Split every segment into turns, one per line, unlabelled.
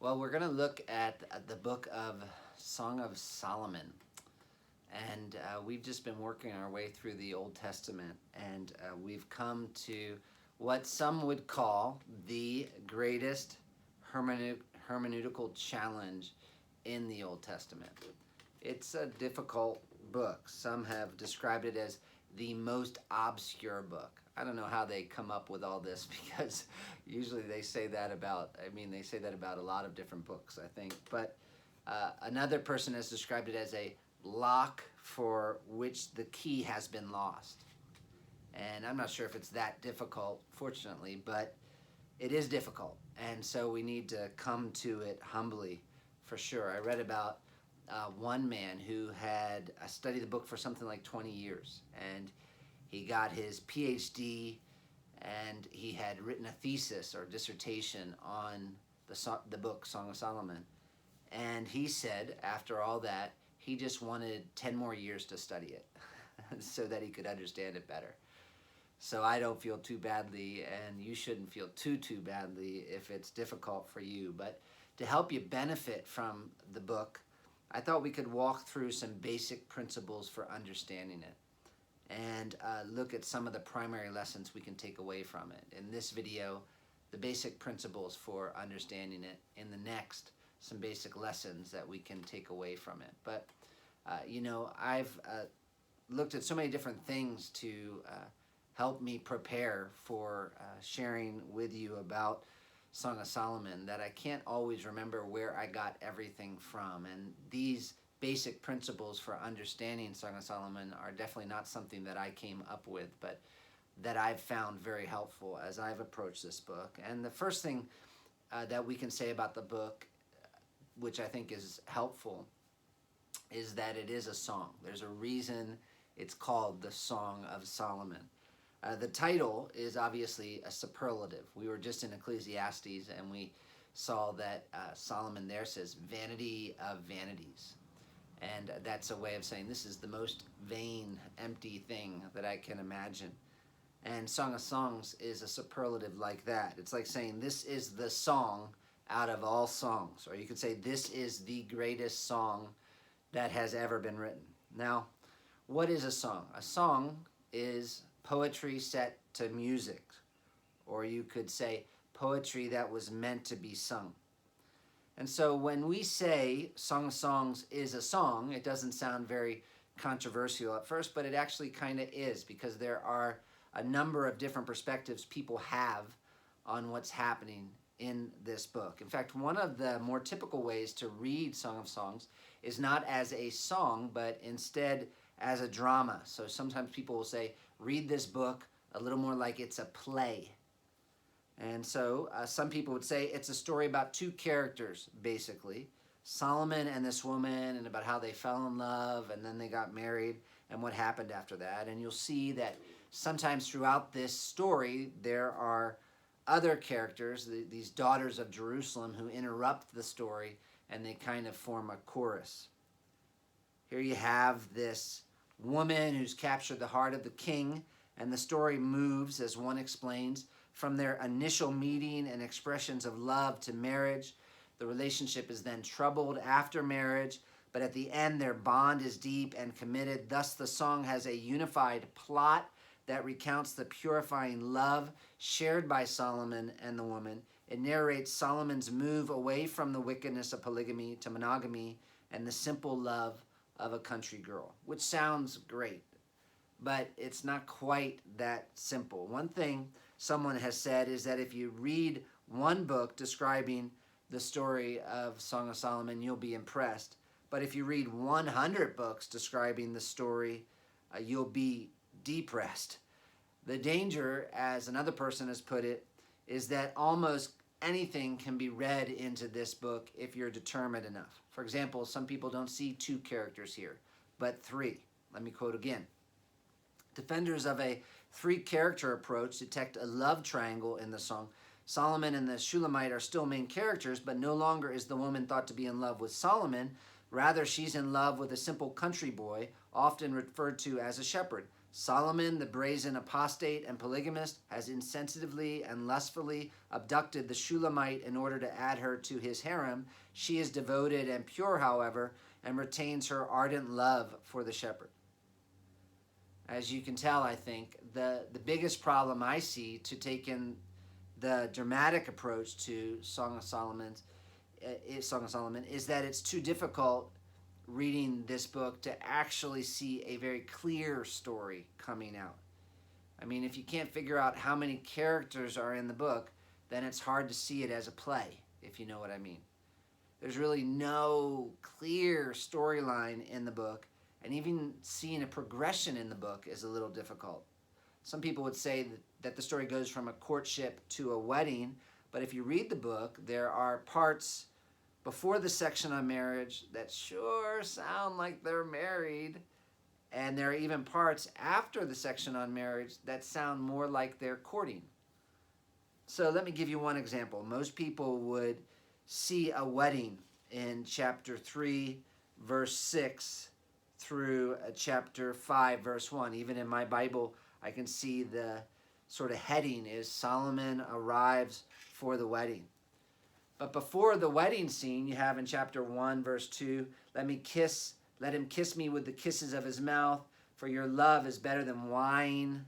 Well, we're going to look at the book of Song of Solomon. And we've just been working our way through the Old Testament, and we've come to what some would call the greatest hermeneutical challenge in the Old Testament. It's a difficult book. Some have described it as the most obscure book. I don't know how they come up with all this because usually they say that about, they say that about a lot of different books, I think. But another person has described it as a lock for which the key has been lost. And I'm not sure if it's that difficult, fortunately, but it is difficult. And so we need to come to it humbly, for sure. I read about one man who had studied the book for something like 20 years. And he got his PhD, and he had written a thesis or dissertation on the book Song of Solomon. And he said, after all that, he just wanted 10 more years to study it so that he could understand it better. So I don't feel too badly, and you shouldn't feel too badly if it's difficult for you. But to help you benefit from the book, I thought we could walk through some basic principles for understanding it and look at some of the primary lessons we can take away from it. In this video, the basic principles for understanding it. In the next, some basic lessons that we can take away from it. But, I've looked at so many different things to help me prepare for sharing with you about Song of Solomon that I can't always remember where I got everything from. And these basic principles for understanding Song of Solomon are definitely not something that I came up with, but that I've found very helpful as I've approached this book. And the first thing that we can say about the book, which I think is helpful, is that it is a song. There's a reason it's called the Song of Solomon. The title is obviously a superlative. We were just in Ecclesiastes, and we saw that Solomon there says, vanity of vanities. And that's a way of saying this is the most vain, empty thing that I can imagine. And Song of Songs is a superlative like that. It's like saying this is the song out of all songs. Or you could say this is the greatest song that has ever been written. Now, what is a song? A song is poetry set to music. Or you could say poetry that was meant to be sung. And so when we say Song of Songs is a song, it doesn't sound very controversial at first, but it actually kind of is, because there are a number of different perspectives people have on what's happening in this book. In fact, one of the more typical ways to read Song of Songs is not as a song, but instead as a drama. So sometimes people will say, read this book a little more like it's a play. And so some people would say it's a story about two characters, basically, Solomon and this woman, and about how they fell in love and then they got married and what happened after that. And you'll see that sometimes throughout this story there are other characters, these daughters of Jerusalem, who interrupt the story, and they kind of form a chorus. Here you have this woman who's captured the heart of the king, and the story moves, as one explains, from their initial meeting and expressions of love to marriage. The relationship is then troubled after marriage, but at the end their bond is deep and committed. Thus the song has a unified plot that recounts the purifying love shared by Solomon and the woman. It narrates Solomon's move away from the wickedness of polygamy to monogamy and the simple love of a country girl, which sounds great, but it's not quite that simple. One thing someone has said is that if you read one book describing the story of Song of Solomon, you'll be impressed. But if you read 100 books describing the story, you'll be depressed. The danger, as another person has put it, is that almost anything can be read into this book if you're determined enough. For example, some people don't see two characters here, but three. Let me quote again. Defenders of a three-character approach detect a love triangle in the song. Solomon and the Shulamite are still main characters, but no longer is the woman thought to be in love with Solomon. Rather, she's in love with a simple country boy, often referred to as a shepherd. Solomon, the brazen apostate and polygamist, has insensitively and lustfully abducted the Shulamite in order to add her to his harem. She is devoted and pure, however, and retains her ardent love for the shepherd. As you can tell, I think, the biggest problem I see to take in the dramatic approach to Song of Solomon is that it's too difficult reading this book to actually see a very clear story coming out. I mean, if you can't figure out how many characters are in the book, then it's hard to see it as a play, if you know what I mean. There's really no clear storyline in the book, and even seeing a progression in the book is a little difficult. Some people would say that the story goes from a courtship to a wedding, but if you read the book, there are parts before the section on marriage that sure sound like they're married, and there are even parts after the section on marriage that sound more like they're courting. So let me give you one example. Most people would see a wedding in chapter 3, verse 6 through chapter 5, verse 1. Even in my Bible, I can see the sort of heading is Solomon arrives for the wedding. But before the wedding scene, you have in chapter 1, verse 2, let him kiss me with the kisses of his mouth, for your love is better than wine.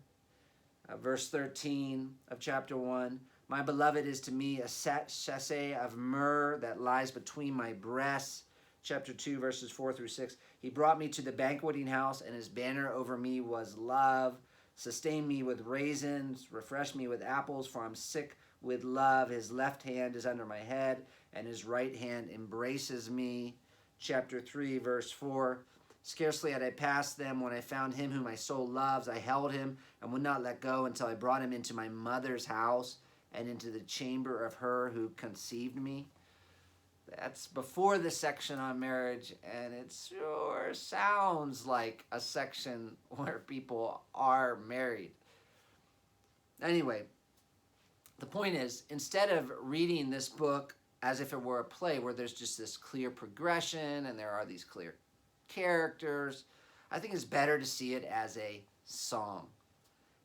Verse 13 of chapter 1, my beloved is to me a sachet of myrrh that lies between my breasts. Chapter 2, verses 4 through 6, he brought me to the banqueting house, and his banner over me was love. Sustain me with raisins, refresh me with apples, for I'm sick with love. His left hand is under my head, and his right hand embraces me. Chapter 3, verse 4, scarcely had I passed them when I found him whom my soul loves. I held him and would not let go until I brought him into my mother's house and into the chamber of her who conceived me. That's before the section on marriage, and it sure sounds like a section where people are married. Anyway, the point is, instead of reading this book as if it were a play where there's just this clear progression and there are these clear characters, I think it's better to see it as a song.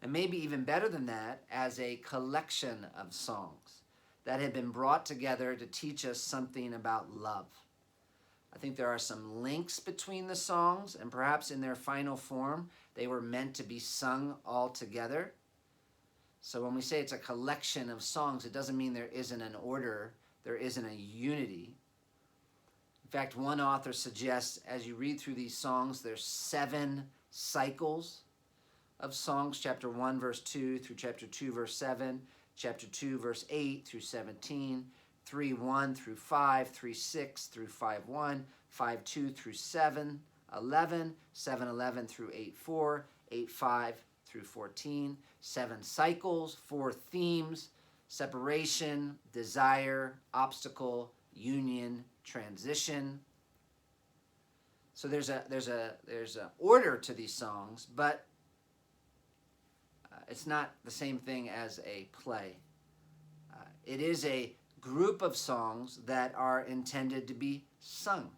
And maybe even better than that, as a collection of songs that have been brought together to teach us something about love. I think there are some links between the songs, and perhaps in their final form, they were meant to be sung all together. So when we say it's a collection of songs, it doesn't mean there isn't an order, there isn't a unity. In fact, one author suggests as you read through these songs, there's 7 cycles of songs, chapter 1, verse 2 through chapter 2, verse 7, chapter 2, verse 8 through 17, 3, 1 through 5, 3, 6 through 5, 1, 5, 2 through 7, 11, 7, 11 through 8, 4, 8, 5 through 14, 7 cycles, 4 themes: separation, desire, obstacle, union, transition. So there's a order to these songs, but it's not the same thing as a play. It is a group of songs that are intended to be sung.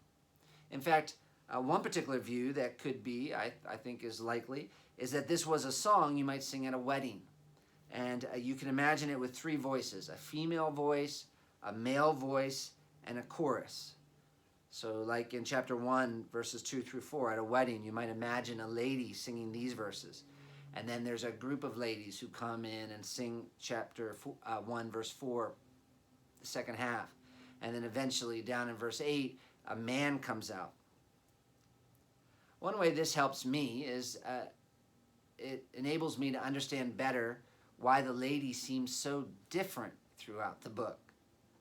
In fact, one particular view that could be, I think is likely, is that this was a song you might sing at a wedding. And you can imagine it with 3 voices: a female voice, a male voice, and a chorus. So like in chapter 1, verses 2 through 4, at a wedding, you might imagine a lady singing these verses. And then there's a group of ladies who come in and sing chapter 1, verse 4, the second half. And then eventually down in verse 8, a man comes out. One way this helps me is it enables me to understand better why the lady seems so different throughout the book.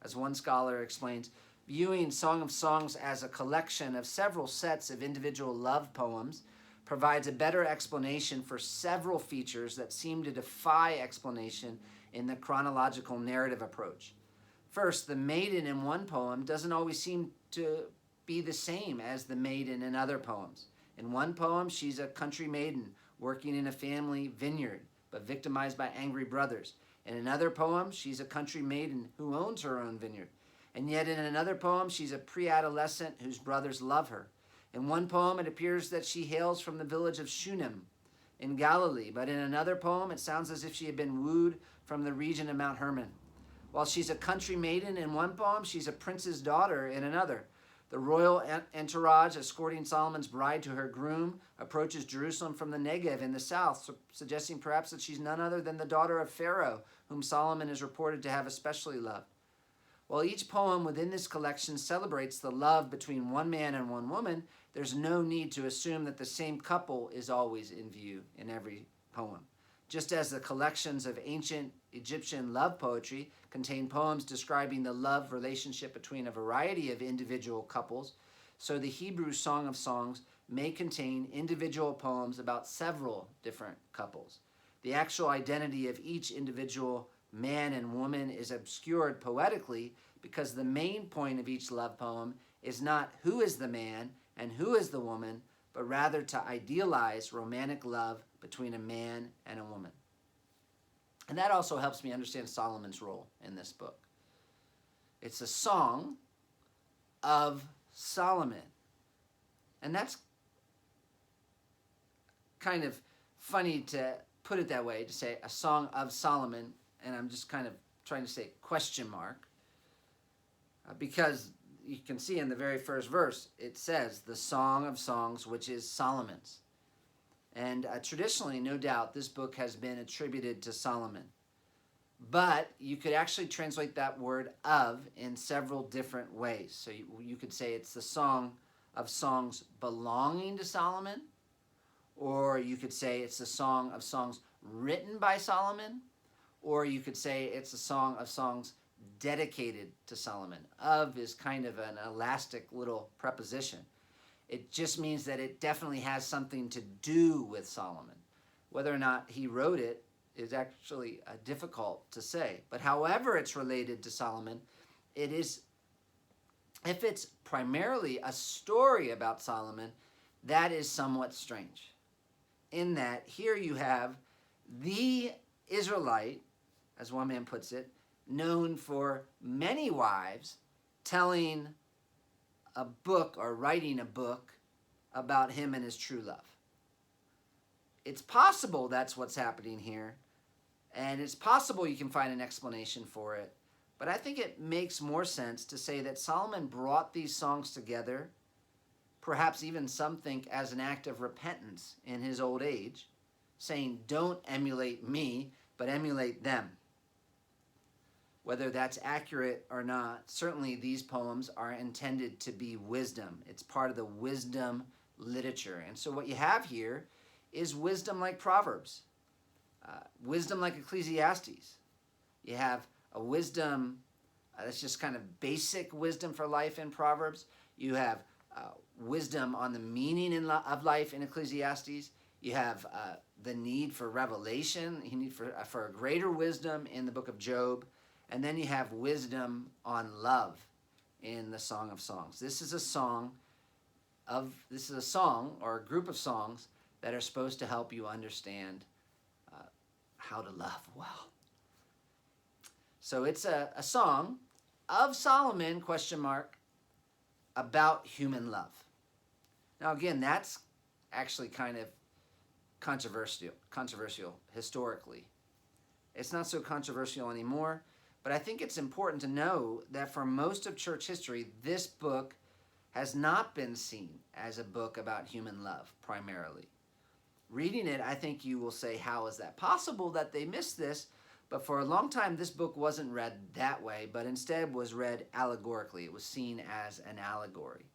As one scholar explains, viewing Song of Songs as a collection of several sets of individual love poems provides a better explanation for several features that seem to defy explanation in the chronological narrative approach. First, the maiden in one poem doesn't always seem to be the same as the maiden in other poems. In one poem, she's a country maiden working in a family vineyard, but victimized by angry brothers. In another poem, she's a country maiden who owns her own vineyard. And yet in another poem, she's a pre-adolescent whose brothers love her. In one poem, it appears that she hails from the village of Shunem, in Galilee. But in another poem, it sounds as if she had been wooed from the region of Mount Hermon. While she's a country maiden in one poem, she's a prince's daughter in another. The royal entourage escorting Solomon's bride to her groom approaches Jerusalem from the Negev in the south, suggesting perhaps that she's none other than the daughter of Pharaoh, whom Solomon is reported to have especially loved. While each poem within this collection celebrates the love between one man and one woman, there's no need to assume that the same couple is always in view in every poem. Just as the collections of ancient Egyptian love poetry contain poems describing the love relationship between a variety of individual couples, so the Hebrew Song of Songs may contain individual poems about several different couples. The actual identity of each individual man and woman is obscured poetically because the main point of each love poem is not who is the man and who is the woman, but rather to idealize romantic love between a man and a woman. And that also helps me understand Solomon's role in this book. It's a song of Solomon. And that's kind of funny to put it that way, to say a song of Solomon, and I'm just kind of trying to say question mark, because you can see in the very first verse, it says, the Song of Songs, which is Solomon's. And traditionally, no doubt, this book has been attributed to Solomon. But you could actually translate that word of in several different ways. So you could say it's the Song of Songs belonging to Solomon, or you could say it's the Song of Songs written by Solomon, or you could say it's a Song of Songs dedicated to Solomon. Of is kind of an elastic little preposition. It just means that it definitely has something to do with Solomon. Whether or not he wrote it is actually difficult to say. But however it's related to Solomon, it is, if it's primarily a story about Solomon, that is somewhat strange. In that here you have the Israelite, as one man puts it, known for many wives, telling a book or writing a book about him and his true love. It's possible that's what's happening here, and it's possible you can find an explanation for it, but I think it makes more sense to say that Solomon brought these songs together, perhaps even some think as an act of repentance in his old age, saying, don't emulate me, but emulate them. Whether that's accurate or not, certainly these poems are intended to be wisdom. It's part of the wisdom literature. And so what you have here is wisdom like Proverbs, wisdom like Ecclesiastes. You have a wisdom that's just kind of basic wisdom for life in Proverbs. You have wisdom on the meaning of life in Ecclesiastes. You have the need for revelation, you need for a greater wisdom in the book of Job. And then you have wisdom on love in the Song of Songs. This is a song or a group of songs that are supposed to help you understand how to love well. So it's a song of Solomon, question mark, about human love. Now again, that's actually kind of controversial historically. It's not so controversial anymore. But I think it's important to know that for most of church history, this book has not been seen as a book about human love, primarily. Reading it, I think you will say, how is that possible that they missed this? But for a long time, this book wasn't read that way, but instead was read allegorically. It was seen as an allegory.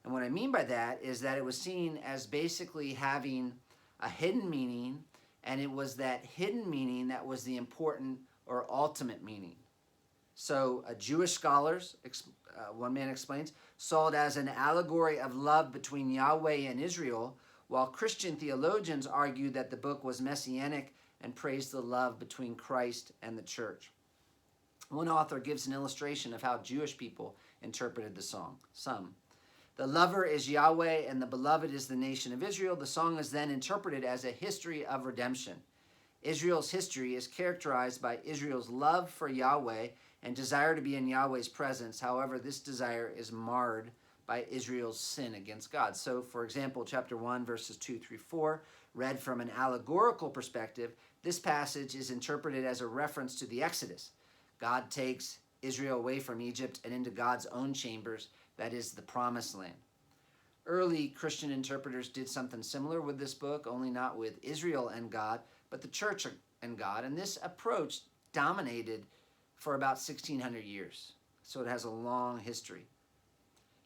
And what I mean by that is that it was seen as basically having a hidden meaning, and it was that hidden meaning that was the important or ultimate meaning. So Jewish scholars, one man explains, saw it as an allegory of love between Yahweh and Israel, while Christian theologians argued that the book was messianic and praised the love between Christ and the church. One author gives an illustration of how Jewish people interpreted the song. The lover is Yahweh and the beloved is the nation of Israel. The song is then interpreted as a history of redemption. Israel's history is characterized by Israel's love for Yahweh and desire to be in Yahweh's presence. However, this desire is marred by Israel's sin against God. So, for example, chapter 1, verses 2 through 4 Read from an allegorical perspective, this passage is interpreted as a reference to the Exodus. God takes Israel away from Egypt and into God's own chambers, that is, the Promised Land. Early Christian interpreters did something similar with this book, only not with Israel and God, but the church and God. And this approach dominated for about 1,600 years. So it has a long history.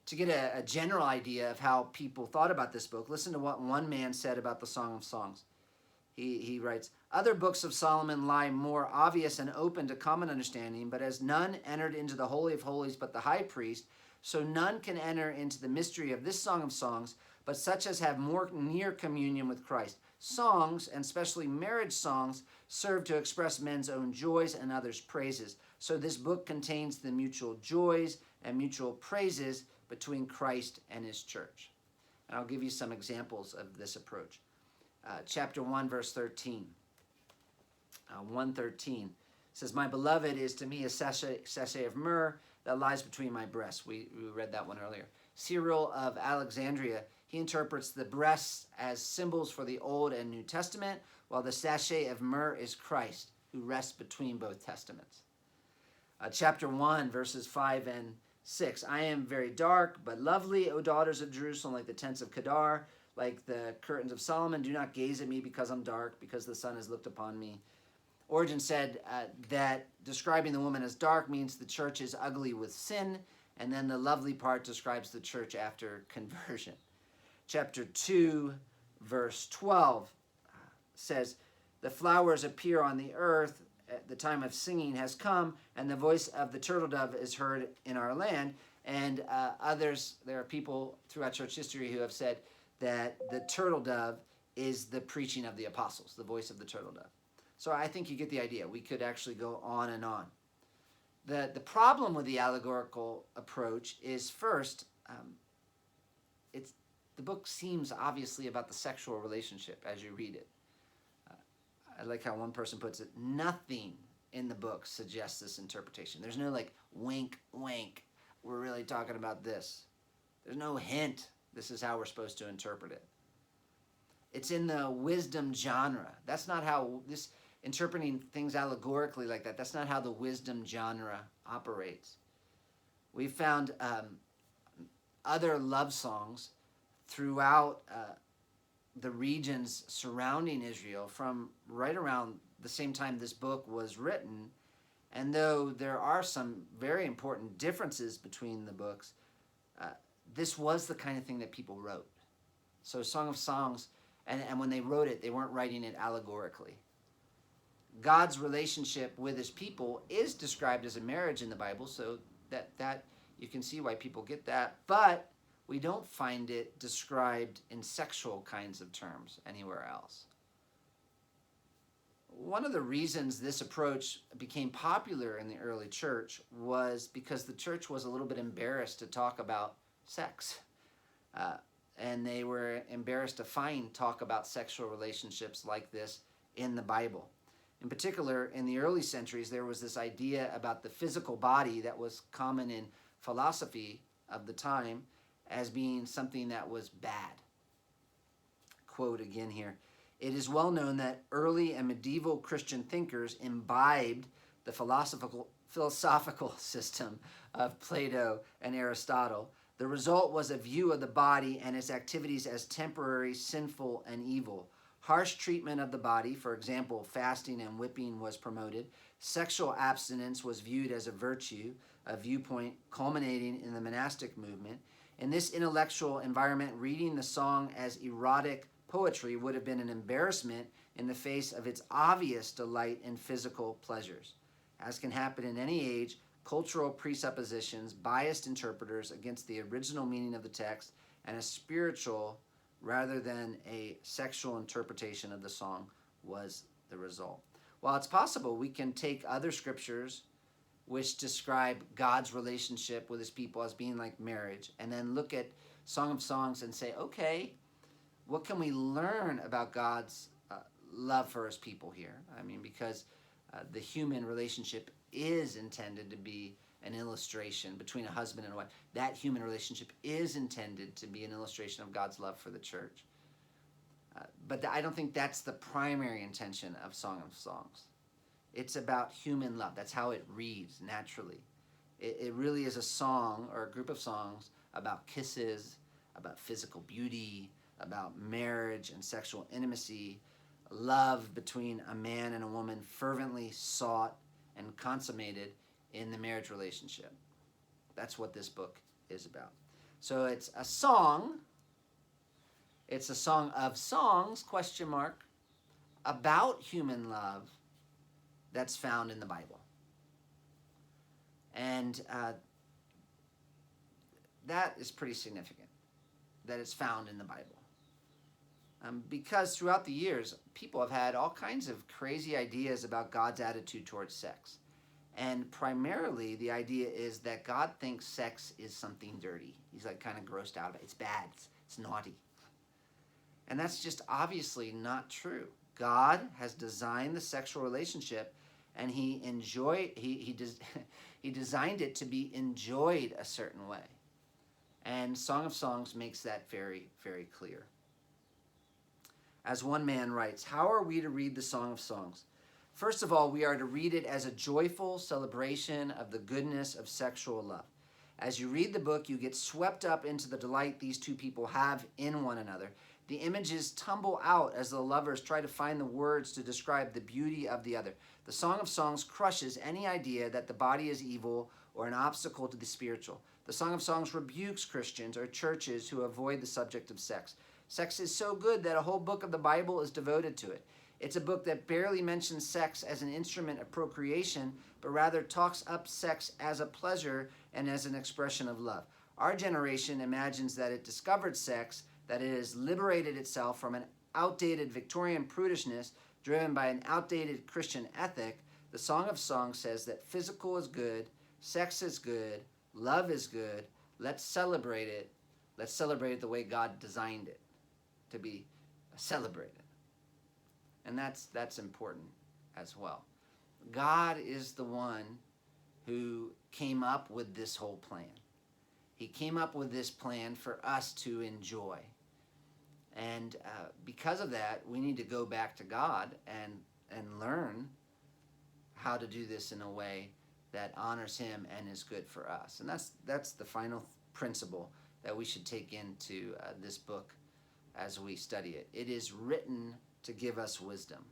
To get a general idea of how people thought about this book, listen to what one man said about the Song of Songs. He writes, "Other books of Solomon lie more obvious and open to common understanding, but as none entered into the Holy of Holies but the high priest, so none can enter into the mystery of this Song of Songs, but such as have more near communion with Christ. Songs, and especially marriage songs, serve to express men's own joys and others' praises. So this book contains the mutual joys and mutual praises between Christ and his church." And I'll give you some examples of this approach. Chapter 1, verse 13. 1:13 says, "My beloved is to me a sachet of myrrh that lies between my breasts." We read that one earlier. Cyril of Alexandria, he interprets the breasts as symbols for the Old and New Testament, while the sachet of myrrh is Christ, who rests between both testaments. Chapter 1, verses 5 and 6. "I am very dark, but lovely, O daughters of Jerusalem, like the tents of Kedar, like the curtains of Solomon. Do not gaze at me because I'm dark, because the sun has looked upon me." Origen said that describing the woman as dark means the church is ugly with sin, and then the lovely part describes the church after conversion. Chapter 2, verse 12 says, "The flowers appear on the earth, the time of singing has come, and the voice of the turtle dove is heard in our land." And there are people throughout church history who have said that the turtle dove is the preaching of the apostles, the voice of the turtle dove. So I think you get the idea. We could actually go on and on. The problem with the allegorical approach is, first, the book seems obviously about the sexual relationship as you read it. I like how one person puts it, nothing in the book suggests this interpretation. There's no like wink, wink, we're really talking about this. There's no hint, this is how we're supposed to interpret it. It's in the wisdom genre. That's not how this, interpreting things allegorically like that, that's not how the wisdom genre operates. We found other love songs throughout the regions surrounding Israel from right around the same time this book was written. And though there are some very important differences between the books, this was the kind of thing that people wrote. So Song of Songs, and when they wrote it, they weren't writing it allegorically. God's relationship with his people is described as a marriage in the Bible, so that you can see why people get that. But we don't find it described in sexual kinds of terms anywhere else. One of the reasons this approach became popular in the early church was because the church was a little bit embarrassed to talk about sex. And they were embarrassed to find talk about sexual relationships like this in the Bible. In particular, in the early centuries, there was this idea about the physical body that was common in philosophy of the time as being something that was bad. Quote again here, "It is well known that early and medieval Christian thinkers imbibed the philosophical system of Plato and Aristotle. The result was a view of the body and its activities as temporary, sinful, and evil. Harsh treatment of the body, for example, fasting and whipping, was promoted. Sexual abstinence was viewed as a virtue, a viewpoint culminating in the monastic movement. In this intellectual environment, reading the song as erotic poetry would have been an embarrassment in the face of its obvious delight in physical pleasures. As can happen in any age, cultural presuppositions biased interpreters against the original meaning of the text, and a spiritual rather than a sexual interpretation of the song was the result." While it's possible we can take other scriptures which describe God's relationship with his people as being like marriage, and then look at Song of Songs and say, okay, what can we learn about God's love for his people here? I mean, because the human relationship is intended to be an illustration between a husband and a wife. That human relationship is intended to be an illustration of God's love for the church. But I don't think that's the primary intention of Song of Songs. It's about human love. That's how it reads naturally. It really is a song or a group of songs about kisses, about physical beauty, about marriage and sexual intimacy, love between a man and a woman fervently sought and consummated in the marriage relationship. That's what this book is about. So it's a song. It's a song of songs, question mark, about human love that's found in the Bible. And that is pretty significant, that it's found in the Bible. Because throughout the years, people have had all kinds of crazy ideas about God's attitude towards sex. And primarily, the idea is that God thinks sex is something dirty. He's like kind of grossed out about it. It's bad. It's naughty. And that's just obviously not true. God has designed the sexual relationship, and he designed it to be enjoyed a certain way. And Song of Songs makes that very, very clear. As one man writes, how are we to read the Song of Songs? First of all, we are to read it as a joyful celebration of the goodness of sexual love. As you read the book, you get swept up into the delight these two people have in one another. The images tumble out as the lovers try to find the words to describe the beauty of the other. The Song of Songs crushes any idea that the body is evil or an obstacle to the spiritual. The Song of Songs rebukes Christians or churches who avoid the subject of sex. Sex is so good that a whole book of the Bible is devoted to it. It's a book that barely mentions sex as an instrument of procreation, but rather talks up sex as a pleasure and as an expression of love. Our generation imagines that it discovered sex, that it has liberated itself from an outdated Victorian prudishness driven by an outdated Christian ethic. The Song of Songs says that physical is good, sex is good, love is good. Let's celebrate it. Let's celebrate it the way God designed it to be celebrated. And that's important as well. God is the one who came up with this whole plan. He came up with this plan for us to enjoy. And because of that, we need to go back to God and learn how to do this in a way that honors him and is good for us. And that's the final principle that we should take into this book as we study it. It is written to give us wisdom.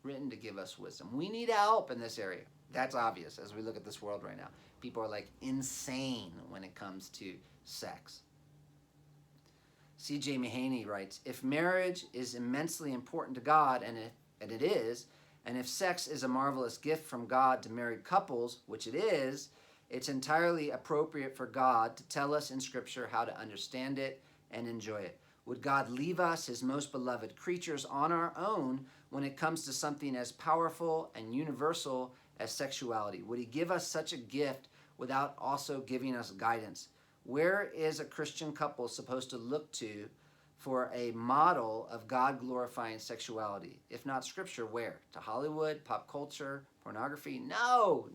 Written to give us wisdom. We need help in this area. That's obvious as we look at this world right now. People are like insane when it comes to sex. C.J. Mahaney writes, if marriage is immensely important to God, and it is, and if sex is a marvelous gift from God to married couples, which it is, it's entirely appropriate for God to tell us in Scripture how to understand it and enjoy it. Would God leave us, his most beloved creatures, on our own when it comes to something as powerful and universal as sexuality? Would he give us such a gift without also giving us guidance? Where is a Christian couple supposed to look to for a model of God-glorifying sexuality? If not Scripture, where? To Hollywood, pop culture, pornography? No.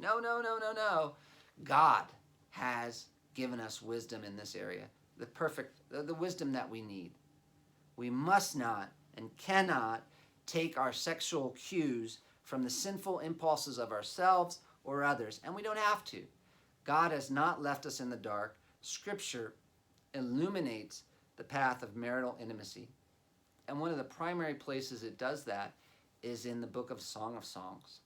God has given us wisdom in this area, the wisdom that we need. We must not and cannot take our sexual cues from the sinful impulses of ourselves or others, and we don't have to. God has not left us in the dark. Scripture illuminates the path of marital intimacy. And one of the primary places it does that is in the book of Song of Songs.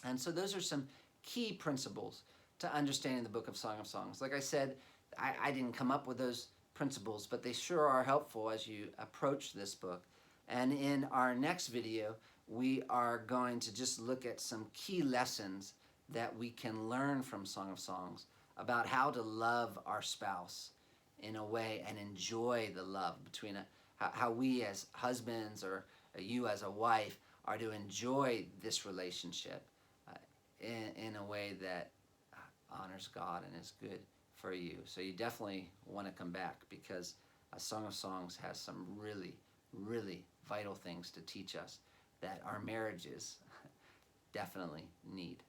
And so those are some key principles to understanding the book of Song of Songs. Like I said, I didn't come up with those principles, but they sure are helpful as you approach this book. And in our next video, we are going to just look at some key lessons that we can learn from Song of Songs about how to love our spouse in a way and enjoy the love between how we as husbands or you as a wife are to enjoy this relationship in a way that honors God and is good for you. So you definitely want to come back because a Song of Songs has some really, really vital things to teach us that our marriages definitely need.